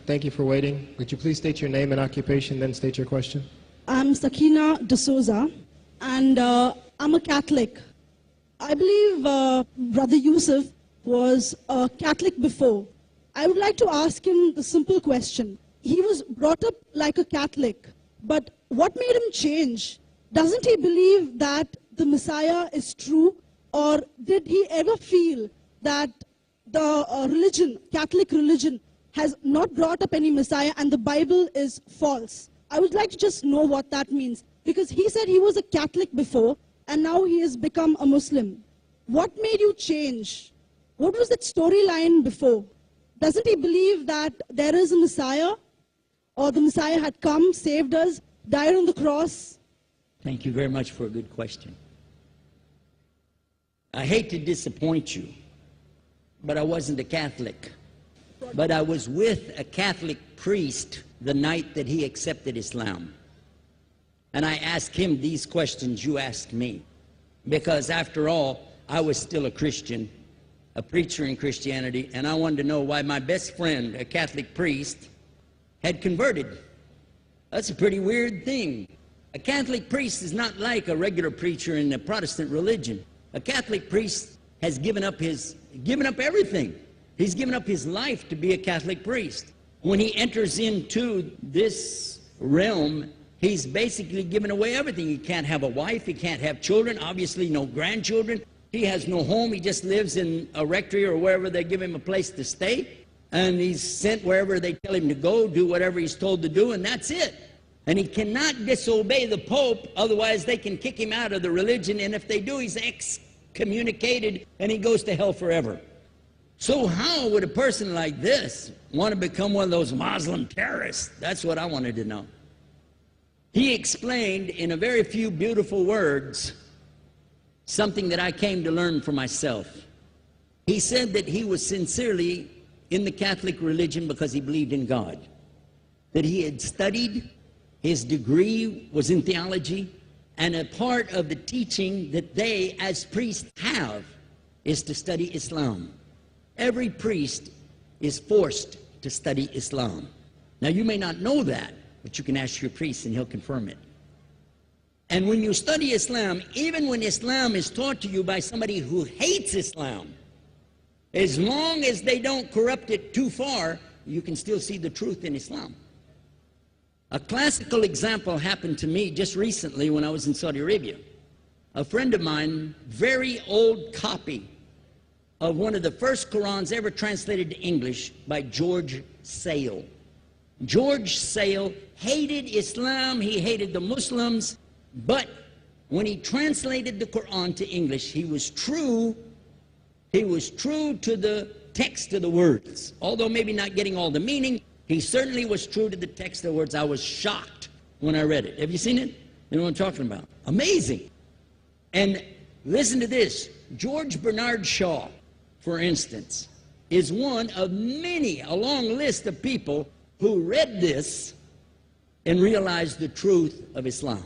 Thank you for waiting. Would you please state your name and occupation, then state your question? I'm Sakina D'Souza, and I'm a Catholic. I believe Brother Yusuf was a Catholic before. I would like to ask him the simple question. He was brought up like a Catholic, but what made him change? Doesn't he believe that the Messiah is true, or did he ever feel that the religion, Catholic religion, has not brought up any Messiah and the Bible is false? I would like to just know what that means, because he said he was a Catholic before and now he has become a Muslim. What made you change? What was that storyline before? Doesn't he believe that there is a Messiah, or the Messiah had come, saved us, died on the cross? Thank you very much for a good question. I hate to disappoint you, but I wasn't a Catholic. But I was with a Catholic priest the night that he accepted Islam. And I asked him these questions you asked me. Because after all, I was still a Christian, a preacher in Christianity, and I wanted to know why my best friend, a Catholic priest, had converted. That's a pretty weird thing. A Catholic priest is not like a regular preacher in the Protestant religion. A Catholic priest has given up everything. He's given up his life to be a Catholic priest. When he enters into this realm, he's basically given away everything. He can't have a wife, he can't have children, obviously no grandchildren. He has no home, he just lives in a rectory or wherever they give him a place to stay. And he's sent wherever they tell him to go, do whatever he's told to do, and that's it. And he cannot disobey the Pope, otherwise they can kick him out of the religion, and if they do, he's excommunicated and he goes to hell forever. So how would a person like this want to become one of those Muslim terrorists? That's what I wanted to know. He explained in a very few beautiful words something that I came to learn for myself. He said that he was sincerely in the Catholic religion because he believed in God, that he had studied, his degree was in theology, and a part of the teaching that they as priests have is to study Islam. Every priest is forced to study Islam. Now you may not know that, but you can ask your priest and he'll confirm it. And when you study Islam, even when Islam is taught to you by somebody who hates Islam, as long as they don't corrupt it too far, you can still see the truth in Islam. A classical example happened to me just recently when I was in Saudi Arabia. A friend of mine, very old copy of one of the first Qurans ever translated to English by George Sale. George Sale hated Islam, he hated the Muslims, but when he translated the Quran to English, he was true to the text of the words. Although maybe not getting all the meaning, he certainly was true to the text of the words. I was shocked when I read it. Have you seen it? You know what I'm talking about? Amazing. And listen to this. George Bernard Shaw, for instance, is one of many, a long list of people who read this and realized the truth of Islam.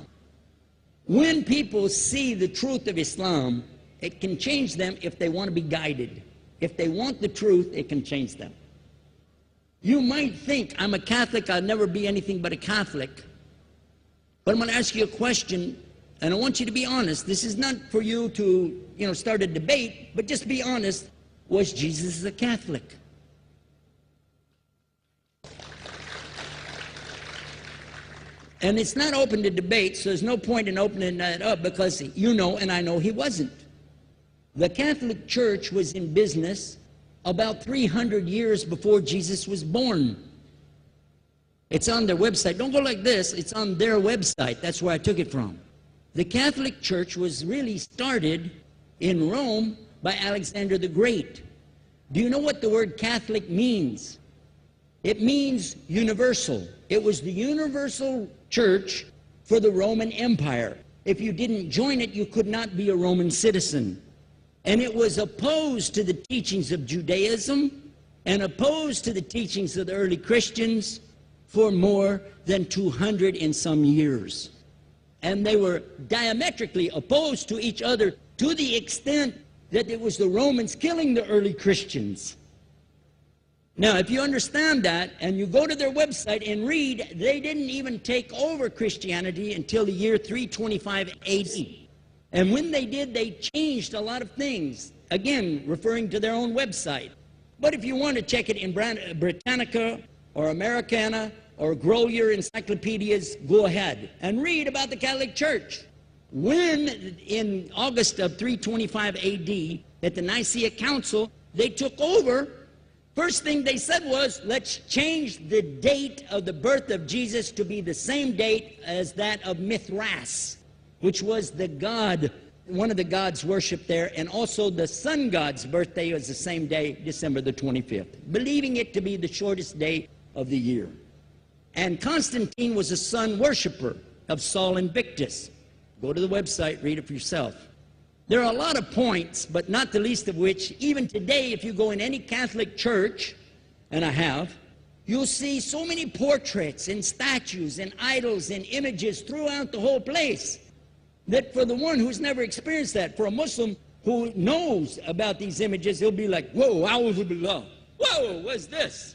When people see the truth of Islam, it can change them if they want to be guided. If they want the truth, it can change them. You might think, I'm a Catholic, I'll never be anything but a Catholic. But I'm going to ask you a question, and I want you to be honest. This is not for you to, start a debate, but just be honest. Was Jesus a Catholic? And it's not open to debate, so there's no point in opening that up, because you know and I know he wasn't. The Catholic Church was in business about 300 years before Jesus was born. It's on their website. Don't go like this. It's on their website. That's where I took it from. The Catholic Church was really started in Rome by Alexander the Great. Do you know what the word Catholic means? It means universal. It was the universal church for the Roman Empire. If you didn't join it, you could not be a Roman citizen. And it was opposed to the teachings of Judaism and opposed to the teachings of the early Christians for more than 200 and some years. And they were diametrically opposed to each other to the extent that it was the Romans killing the early Christians. Now, if you understand that, and you go to their website and read, they didn't even take over Christianity until the year 325 AD. And when they did, they changed a lot of things, again, referring to their own website. But if you want to check it in Britannica or Americana or grow your encyclopedias, go ahead and read about the Catholic Church. When, in August of 325 AD, at the Nicaea Council, they took over, first thing they said was, let's change the date of the birth of Jesus to be the same date as that of Mithras, which was the god, one of the gods worshipped there, and also the sun god's birthday was the same day, December the 25th, believing it to be the shortest day of the year. And Constantine was a sun worshiper of Saul Invictus. Go to the website, read it for yourself. There are a lot of points, but not the least of which, even today, if you go in any Catholic church, and I have, you'll see so many portraits and statues and idols and images throughout the whole place, that for the one who's never experienced that, for a Muslim who knows about these images, he'll be like, whoa, a'udhu billah. Whoa, what's this?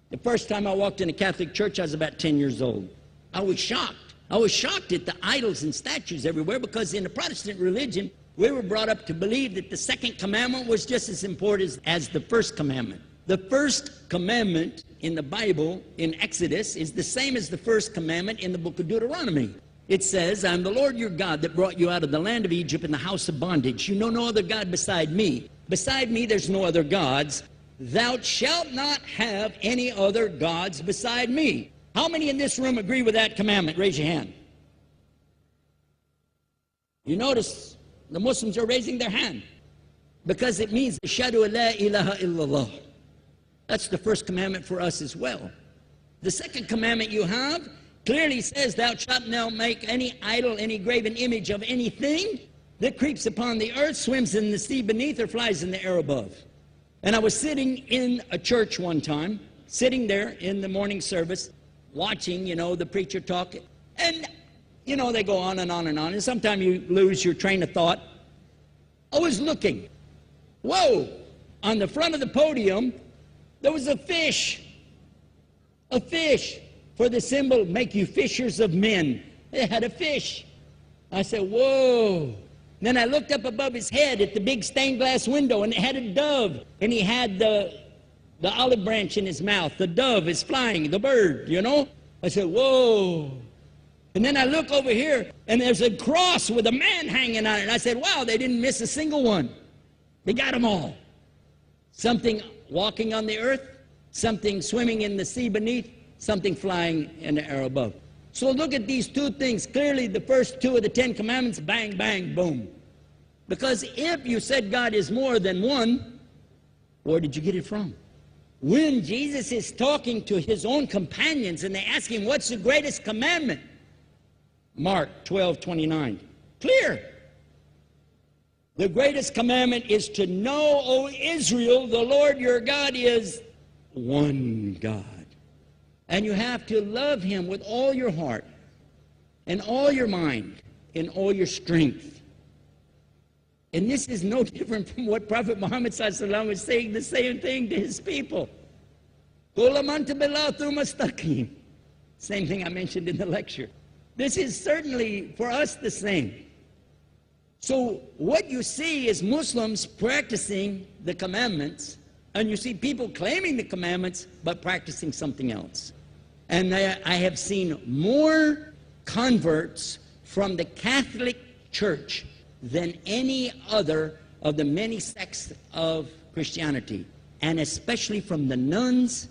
The first time I walked in a Catholic church, I was about 10 years old. I was shocked. I was shocked at the idols and statues everywhere, because in the Protestant religion, we were brought up to believe that the second commandment was just as important as the first commandment. The first commandment in the Bible, in Exodus, is the same as the first commandment in the book of Deuteronomy. It says, I'm the Lord your God that brought you out of the land of Egypt in the house of bondage. You know no other God beside me. Beside me there's no other gods. Thou shalt not have any other gods beside me. How many in this room agree with that commandment? Raise your hand. You notice the Muslims are raising their hand, because it means Ashhadu an la ilaha illallah. That's the first commandment for us as well. The second commandment you have clearly says, thou shalt not make any idol, any graven image of anything that creeps upon the earth, swims in the sea beneath, or flies in the air above. And I was sitting in a church one time, sitting there in the morning service, watching, the preacher talk, and they go on and on and on, and sometimes you lose your train of thought. I was looking. Whoa! On the front of the podium, there was a fish. A fish. For the symbol, make you fishers of men. They had a fish. I said, whoa. Then I looked up above his head at the big stained glass window, and it had a dove, and he had the olive branch in his mouth. The dove is flying, the bird, I said, whoa. And then I look over here, and there's a cross with a man hanging on it. And I said, wow, they didn't miss a single one. They got them all. Something walking on the earth, something swimming in the sea beneath, something flying in the air above. So look at these two things. Clearly, the first two of the 10 commandments, bang, bang, boom. Because if you said God is more than one, where did you get it from? When Jesus is talking to his own companions, and they ask him, what's the greatest commandment? Mark 12:29. Clear. The greatest commandment is to know, O Israel, the Lord your God is one God. And you have to love him with all your heart, and all your mind, and all your strength. And this is no different from what Prophet Muhammad ﷺ was saying, the same thing to his people. Same thing I mentioned in the lecture. This is certainly for us the same. So what you see is Muslims practicing the commandments, and you see people claiming the commandments but practicing something else. And I have seen more converts from the Catholic Church than any other of the many sects of Christianity, and especially from the nuns,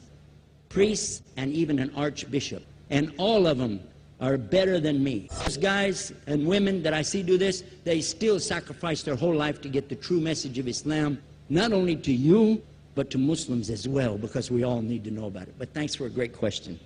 priests, and even an archbishop. And all of them are better than me. Those guys and women that I see do this, they still sacrifice their whole life to get the true message of Islam, not only to you, but to Muslims as well, because we all need to know about it. But thanks for a great question.